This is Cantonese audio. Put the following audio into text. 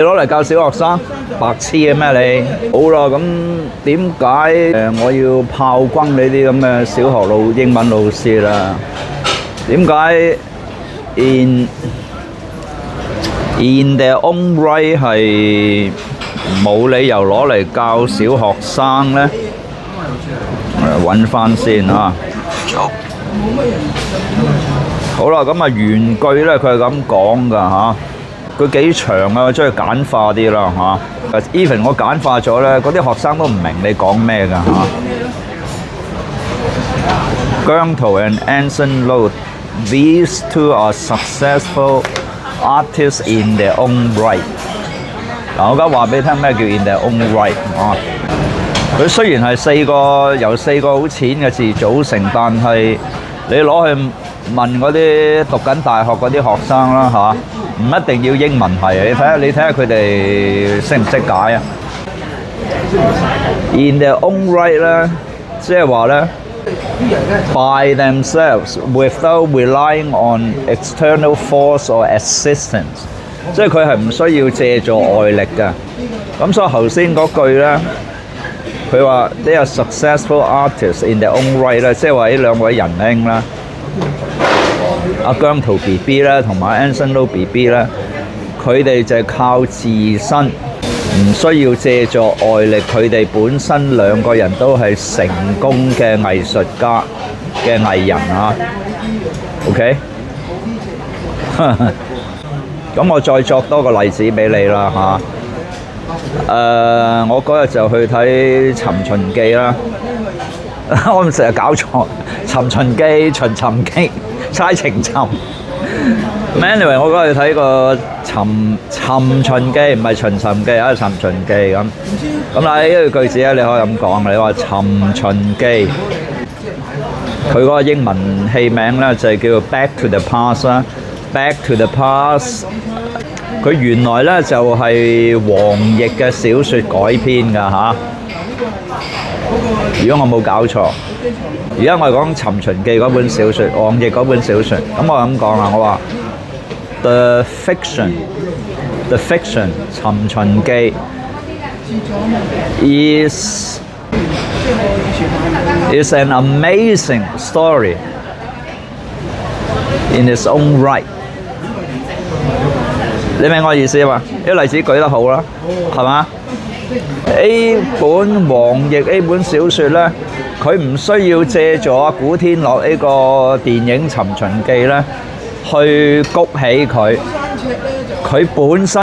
你攞嚟教小學生，白痴嘅咩你？好啦，咁點解我要炮轟你啲咁嘅小學英文老師啦？點解 in their own right 係冇理由攞嚟教小學生呢？揾翻先啊！好啦，咁啊原句呢，佢係咁講㗎嚇。佢幾長啊，我將佢簡化啲啦嚇。even 我簡化咗咧，嗰啲學生都唔明你講咩㗎嚇。姜濤 and Anson Lo, these two are successful artists in their own right。嗱，我而家話俾你聽咩叫 in their own right 啊？佢雖然係由四個好淺嘅字組成，但係你攞去問嗰啲讀緊大學嗰啲學生啦嚇。唔一定要英文係，你睇下佢哋識唔識解啊 ？In their own right 咧，即係話咧 ，by themselves without relying on external force or assistance， 即係佢係唔需要借助外力嘅。咁所以頭先嗰句咧，佢話 they are successful artists in their own right 咧，即係話呢兩位仁兄啦。阿姜濤 BB 咧，同埋 Anson Lo BB 咧，佢哋就係靠自身，唔需要借助外力。佢哋本身兩個人都係成功嘅藝術家嘅藝人啊。OK， 咁我再作多個例子俾你啦嚇。我嗰日就去睇《尋秦記》啦。我唔成日搞錯，《尋秦記》《尋尋記》。猜情尋 ，anyway 我嗰日睇個尋秦記，唔係尋尋記啊，尋秦記咁。咁嗱呢句句子咧，你可以咁講，你話尋秦記，佢嗰個英文戲名咧就係叫做 Back to the Past 啦。Back to the Past， 佢原來咧就係黃易嘅小説改編㗎嚇。如果我冇搞錯，而家我係講《尋秦記》嗰本小説，黃易嗰本小説。咁我咁講啦，我話 The fiction， 尋秦記 is an amazing story in its own right。你明我意思嘛？呢個例子舉得好啦，係嘛？A 本黃易 A 本小説咧，佢唔需要借助古天樂呢個電影《尋秦記》咧，去谷起佢本身。